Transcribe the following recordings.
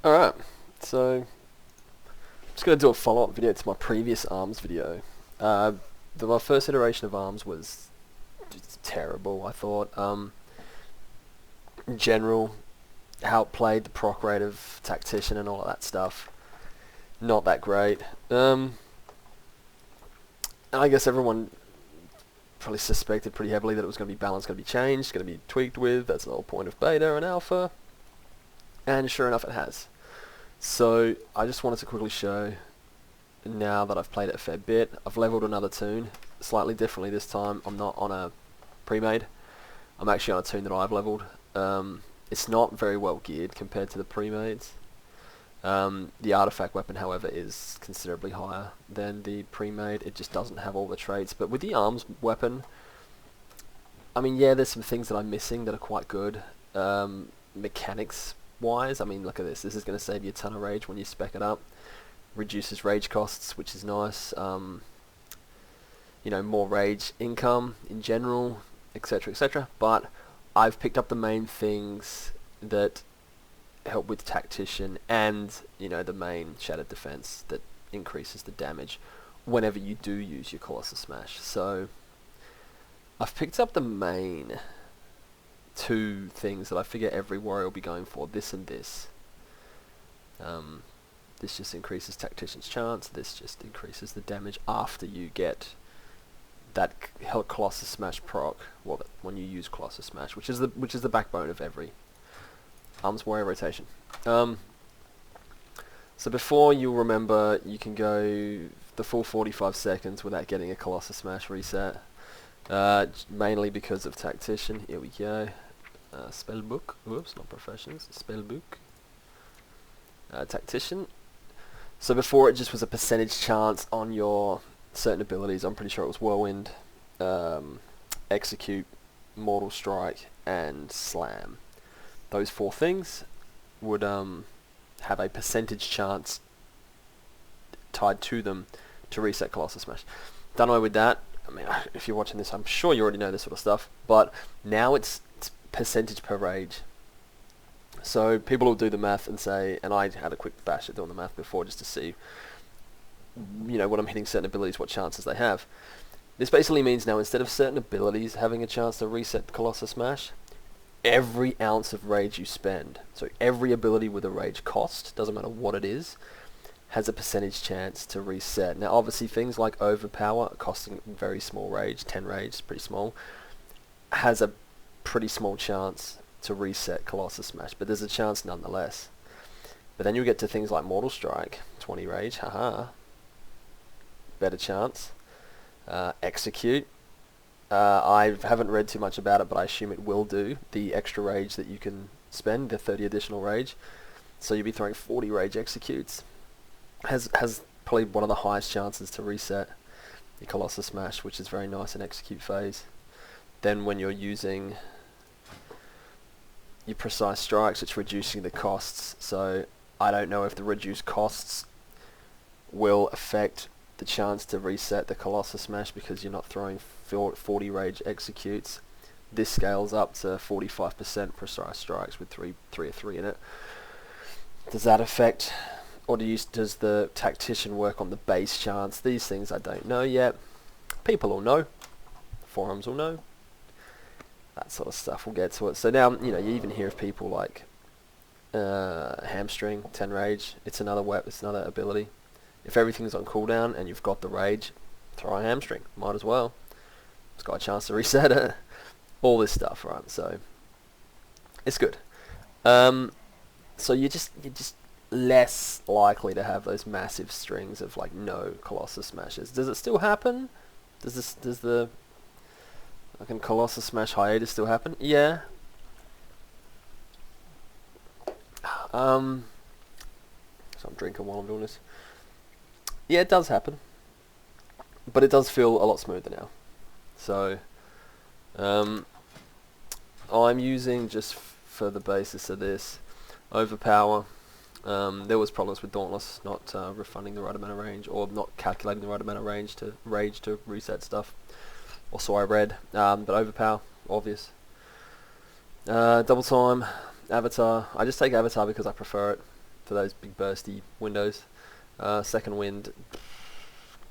Alright, so I'm just going to do a follow-up video to my previous ARMS video. My first iteration of ARMS was just terrible, I thought. In general, how it played, the proc rate of Tactician and all of that stuff, not that great. And I guess everyone probably suspected pretty heavily that it was going to be balanced, going to be changed, going to be tweaked with. That's the whole point of beta and alpha. And sure enough, it has. So I just wanted to quickly show, now that I've played it a fair bit, I've leveled another tune, slightly differently this time. I'm not on a pre-made. I'm actually on a tune that I've leveled. It's not very well geared compared to the pre-mades. The artifact weapon, however, is considerably higher than the pre-made. It just doesn't have all the traits. But with the arms weapon, I mean, yeah, there's some things that I'm missing that are quite good. Mechanics-wise, I mean, look at this. This is going to save you a ton of rage when you spec it up. Reduces rage costs, which is nice. You know, more rage income in general, etc., etc. But I've picked up the main things that help with Tactician and, you know, the main Shattered Defense that increases the damage whenever you do use your Colossus Smash. So I've picked up the main two things that I figure every warrior will be going for, this and this. This just increases Tactician's chance, this just increases the damage after you get that Colossus Smash proc, well, when you use Colossus Smash, which is the backbone of every ARMS warrior rotation. So before, you'll remember, you can go the full 45 seconds without getting a Colossus Smash reset, mainly because of Tactician. Here we go. Spellbook. Whoops, not professions. Spellbook. Tactician. So before, it just was a percentage chance on your certain abilities. I'm pretty sure it was Whirlwind, Execute, Mortal Strike, and Slam. Those four things would have a percentage chance tied to them to reset Colossus Smash. Done away with that. I mean, if you're watching this, I'm sure you already know this sort of stuff, but now it's percentage per rage. So people will do the math and say, and I had a quick bash at doing the math before just to see, you know, when I'm hitting certain abilities, what chances they have. This basically means now, instead of certain abilities having a chance to reset Colossus Smash, every ounce of rage you spend, so every ability with a rage cost, doesn't matter what it is, has a percentage chance to reset. Now obviously things like Overpower, costing very small rage, 10 rage, is pretty small, has a pretty small chance to reset Colossus Smash, but there's a chance nonetheless. But then you get to things like Mortal Strike, 20 rage, haha, better chance. Execute, I haven't read too much about it, but I assume it will do the extra rage that you can spend, the 30 additional rage. So you'll be throwing 40 rage executes. Has probably one of the highest chances to reset the Colossus Smash, which is very nice in execute phase. Then when you're using your precise strikes, it's reducing the costs. So I don't know if the reduced costs will affect the chance to reset the Colossus Smash because you're not throwing 40 rage executes. This scales up to 45% precise strikes with 3 or 3 in it. Does that affect, or does the Tactician work on the base chance? These things I don't know yet. People will know. Forums will know. That sort of stuff. We'll get to it. So now, you know, you even hear of people like Hamstring, 10 rage. It's another weapon. It's another ability. If everything's on cooldown and you've got the rage, throw a Hamstring. Might as well. It's got a chance to reset it. All this stuff, right? So it's good. So you're just less likely to have those massive strings of like no Colossus Smashes. Does it still happen? Does the fucking Colossus Smash hiatus still happen? Yeah. So I'm drinking while I'm doing this. Yeah, it does happen, but it does feel a lot smoother now. So I'm using, just for the basis of this, Overpower. There was problems with Dauntless not refunding the right amount of range, or not calculating the right amount of range to reset stuff, or so I read. But Overpower, obvious. Double Time, Avatar. I just take Avatar because I prefer it for those big bursty windows. Second wind,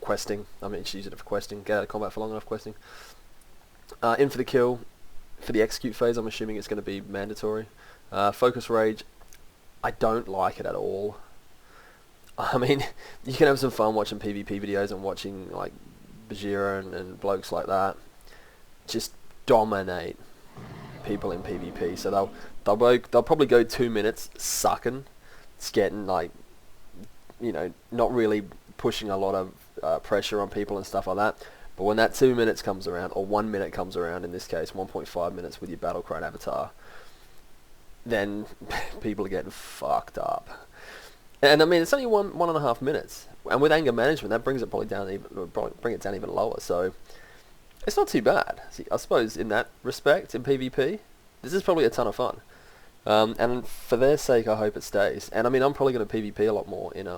questing. I mean, just use it for questing. Get out of combat for long enough questing. In for the kill. For the execute phase, I'm assuming it's going to be mandatory. Focus rage, I don't like it at all. I mean, you can have some fun watching PvP videos and watching like Bajira and blokes like that just dominate people in PvP. So they'll probably go 2 minutes sucking, it's getting like, you know, not really pushing a lot of pressure on people and stuff like that. But when that 2 minutes comes around, or 1 minute comes around, in this case 1.5 minutes with your Battlecry avatar, then people are getting fucked up. And I mean, it's only 1.5 minutes, and with anger management, that brings it probably down, bring it down even lower. So it's not too bad. See, I suppose in that respect, in PvP, this is probably a ton of fun. And for their sake, I hope it stays. And I mean, I'm probably going to PvP a lot more in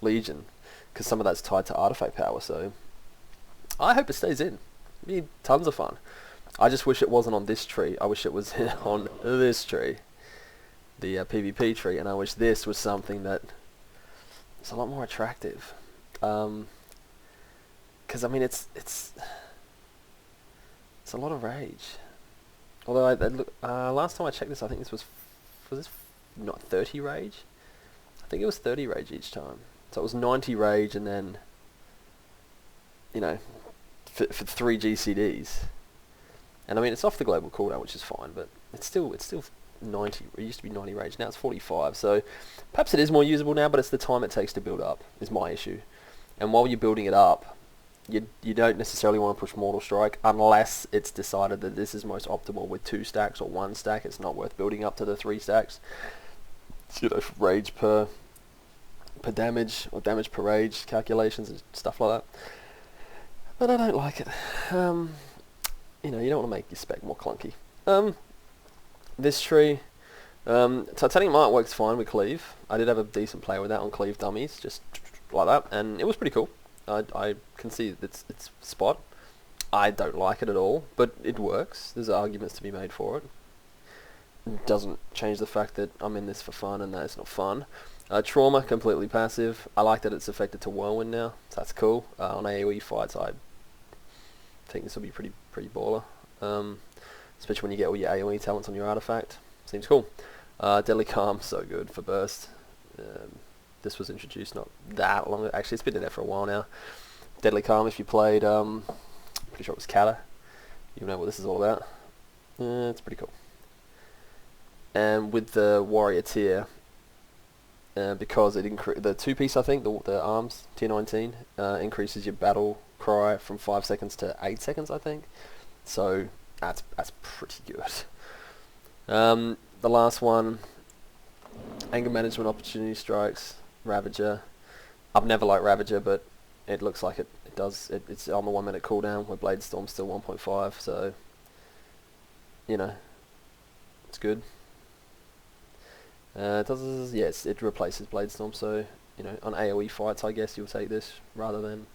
Legion, because some of that's tied to artifact power. So I hope it stays in. It'd be tons of fun. I just wish it wasn't on this tree. I wish it was on this tree, the PvP tree, and I wish this was something that is a lot more attractive. Because I mean, it's a lot of rage. Although last time I checked this, I think this was this not 30 rage? I think it was 30 rage each time. So it was 90 rage, and then, you know, for 3 GCDs. And I mean, it's off the global cooldown, which is fine, but it's still 90. It used to be 90 rage, now it's 45. So perhaps it is more usable now, but it's the time it takes to build up is my issue. And while you're building it up, you don't necessarily want to push Mortal Strike unless it's decided that this is most optimal with 2 stacks or 1 stack. It's not worth building up to the 3 stacks. It's, you know, rage per damage or damage per rage calculations and stuff like that. But I don't like it. You know, you don't want to make your spec more clunky. This tree, Titanium Art works fine with cleave. I did have a decent play with that on cleave dummies, just like that, and it was pretty cool. I can see its spot. I don't like it at all, but it works. There's arguments to be made for it. It doesn't change the fact that I'm in this for fun and that it's not fun. Trauma, completely passive. I like that it's affected to Whirlwind now, so that's cool. On AoE fights, I think this will be pretty baller. Especially when you get all your AoE talents on your artifact. Seems cool. Deadly Calm, so good for burst. This was introduced not that long ago. Actually, it's been in there for a while now. Deadly Calm, if you played, pretty sure it was Kata, you know what this is all about. It's pretty cool. And with the warrior tier, because it the 2-piece, I think, the arms, tier 19, increases your battle cry from 5 seconds to 8 seconds, I think. So that's pretty good. The last one, anger management opportunity strikes, Ravager. I've never liked Ravager, but it looks like it does. It's on the 1 minute cooldown, where Blade Storm's still 1.5, so, you know, it's good. It replaces Blade Storm, so, you know, on AoE fights, I guess you'll take this rather than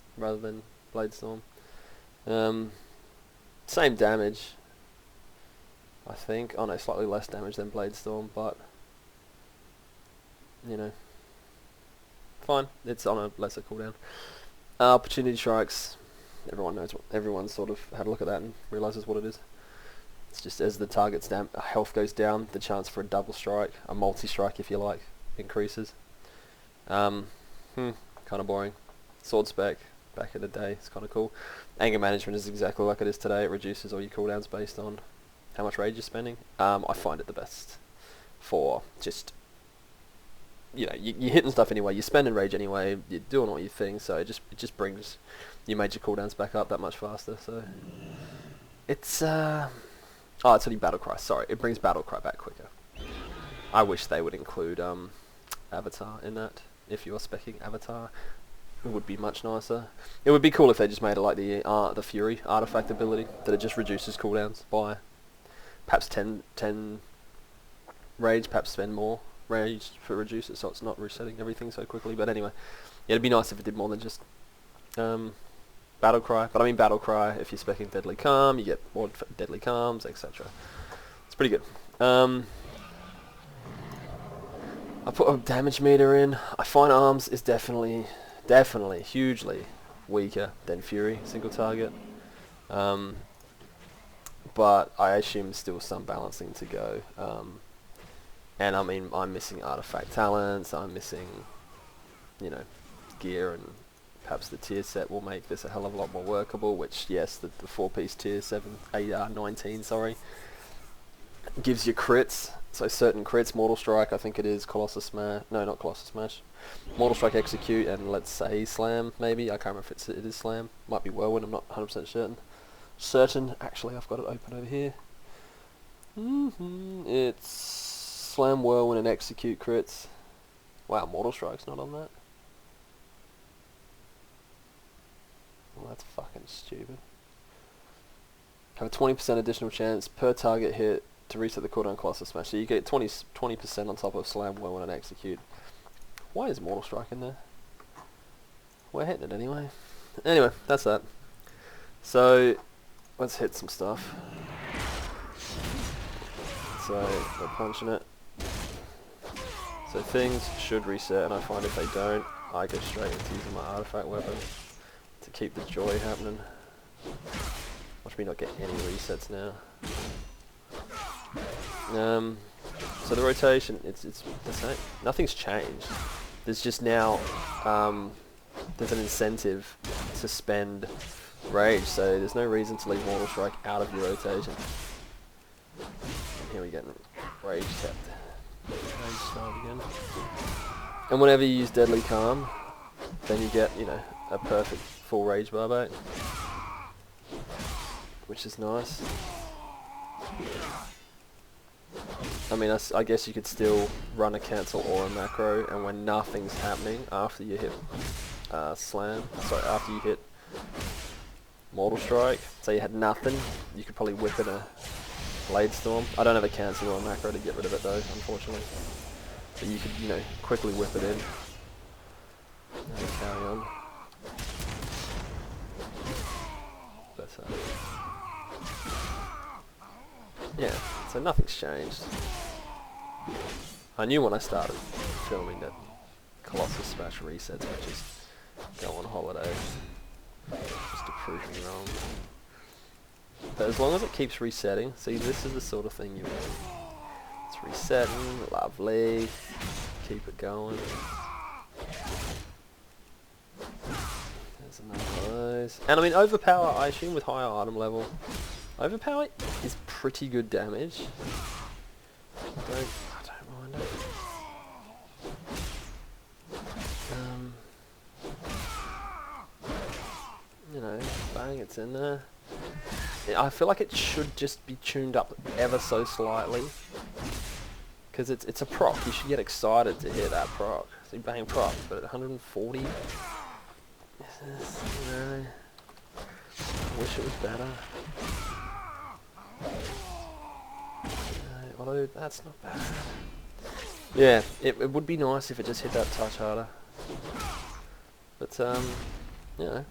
Blade Storm. Same damage, I think. Oh no, slightly less damage than Blade Storm, but, you know, fine. It's on a lesser cooldown. Opportunity strikes. Everyone sort of had a look at that and realizes what it is. It's just as the target's health goes down, the chance for a double strike, a multi-strike if you like, increases. Kind of boring. Sword spec, back in the day, it's kind of cool. Anger management is exactly like it is today. It reduces all your cooldowns based on how much rage you're spending. I find it the best for just, you know, you're hitting stuff anyway, you're spending rage anyway, you're doing all your things, so it just brings your major cooldowns back up that much faster. So it's it's only Battlecry. Sorry, it brings Battlecry back quicker. I wish they would include Avatar in that. If you are specking Avatar, it would be much nicer. It would be cool if they just made it like the Fury artifact ability, that it just reduces cooldowns by perhaps 10 rage, perhaps spend more rage for reduce it, so it's not resetting everything so quickly. But anyway, yeah, it'd be nice if it did more than just Battlecry. But I mean Battlecry, if you're specking Deadly Calm, you get more Deadly Calms, etc. It's pretty good. I put a damage meter in. I find arms is definitely hugely weaker than Fury single target. But I assume still some balancing to go. And I mean, I'm missing artifact talents. I'm missing, you know, gear, and perhaps the tier set will make this a hell of a lot more workable. Which, yes, the 4-piece tier 19, sorry, gives you crits. So certain crits, Mortal Strike, I think it is, Colossus Smash, no, not Colossus Smash, Mortal Strike, Execute, and let's say Slam, maybe. I can't remember if it is Slam. Might be Whirlwind, I'm not 100% certain. Actually, I've got it open over here. It's Slam, Whirlwind, and Execute crits. Wow, Mortal Strike's not on that. Well, that's fucking stupid. Have a 20% additional chance per target hit to reset the cooldown Colossus Smash. So you get 20% on top of Slam, Whirlwind, and Execute. Why is Mortal Strike in there? We're hitting it anyway. Anyway, that's that. So, let's hit some stuff. So, we're punching it. So things should reset, and I find if they don't, I go straight into using my artifact weapon to keep the joy happening. Watch me not get any resets now. So the rotation, it's the same. Nothing's changed. There's just now, there's an incentive to spend rage, so there's no reason to leave Mortal Strike out of your rotation. And here we get rage tapped. Rage start again. And whenever you use Deadly Calm, then you get, you know, a perfect full rage bar back, which is nice. I mean, I guess you could still run a cancel or a macro, and when nothing's happening after you hit after you hit Mortal Strike, so you had nothing, you could probably whip in a Blade Storm. I don't have a cancel or a macro to get rid of it though, unfortunately. But you could, you know, quickly whip it in. And carry on. But, yeah, so nothing's changed. I knew when I started filming that Colossus Smash resets, but just go on holiday. Just to prove me wrong. But as long as it keeps resetting, see, this is the sort of thing you want. It's resetting, lovely. Keep it going. There's another of those. And I mean, Overpower, I assume with higher item level, Overpower is pretty good damage. I don't mind it. You know, bang, it's in there. Yeah, I feel like it should just be tuned up ever so slightly, because it's a proc. You should get excited to hear that proc. So you bang proc, but at 140, you know, I wish it was better. Although that's not bad. Yeah, it would be nice if it just hit that touch harder. But you know,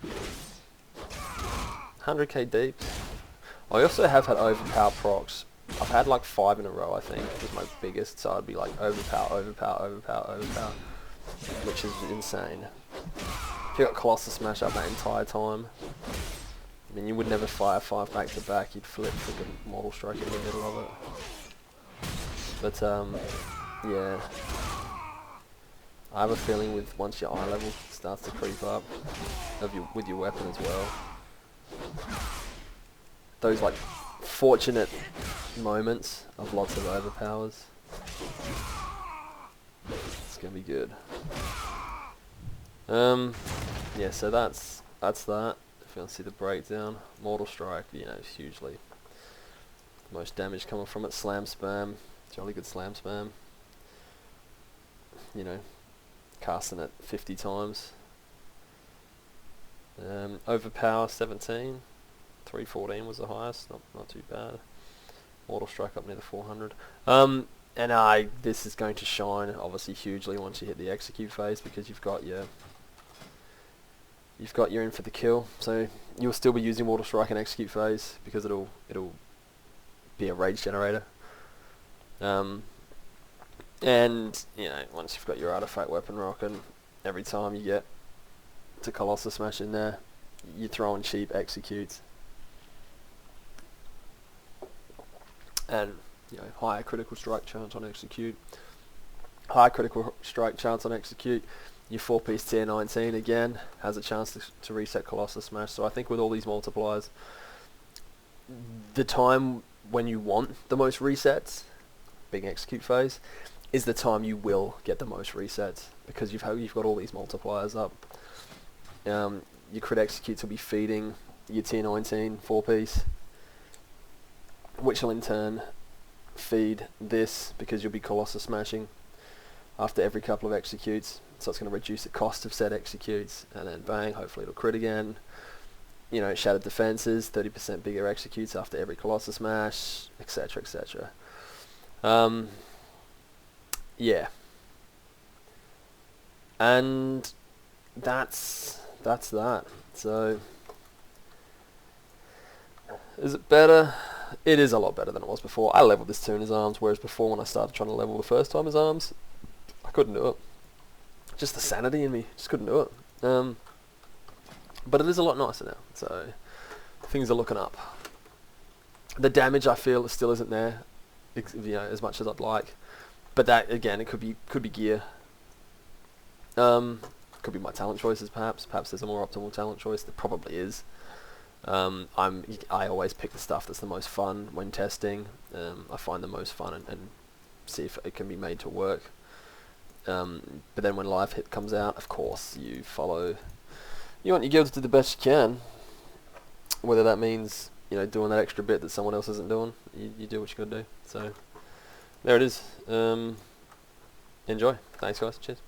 100k deep. I also have had overpower procs. I've had like 5 in a row, I think, was my biggest. So I'd be like overpower, which is insane. If you got Colossus Smash up that entire time, I mean, you would never fire 5 back to back. You'd flip freaking Mortal Strike in the middle of it. But yeah, I have a feeling with once your eye level starts to creep up, with your weapon as well, those like fortunate moments of lots of overpowers, it's gonna be good. Yeah, so that's that. If you want to see the breakdown, Mortal Strike, you know, hugely most damage coming from it. Slam spam, jolly good slam spam. You know, casting it 50 times. Overpower 17, 314 was the highest. Not too bad. Mortal Strike up near the 400. And this is going to shine obviously hugely once you hit the execute phase, because you've got your in for the kill. So you'll still be using Mortal Strike in execute phase because it'll be a rage generator. And, you know, once you've got your artifact weapon rocking, every time you get to Colossus Smash in there, you're throwing cheap executes. And, you know, higher critical strike chance on execute. High critical strike chance on execute. Your 4-piece tier 19 again has a chance to reset Colossus Smash. So I think with all these multipliers, the time when you want the most resets, big execute phase, is the time you will get the most resets, because you've got all these multipliers up. Your crit executes will be feeding your tier 19 4-piece, which will in turn feed this, because you'll be Colossus Smashing after every couple of executes. So it's going to reduce the cost of said executes, and then bang, hopefully it'll crit again. You know, shattered defenses, 30% bigger executes after every Colossus Smash, etc, etc. Yeah. And that's that. So, is it better? It is a lot better than it was before. I leveled this Tuner's arms, whereas before when I started trying to level the first time his arms, I couldn't do it. Just the sanity in me, just couldn't do it. But it is a lot nicer now, so things are looking up. The damage I feel still isn't there, you know, as much as I'd like. But that again, it could be gear. Could be my talent choices, perhaps. Perhaps there's a more optimal talent choice. There probably is. I always pick the stuff that's the most fun when testing. I find the most fun and see if it can be made to work. But then when live hit comes out, of course you follow. You want your guild to do the best you can. Whether that means, you know, doing that extra bit that someone else isn't doing, you do what you gotta do. So there it is. Enjoy. Thanks guys. Cheers.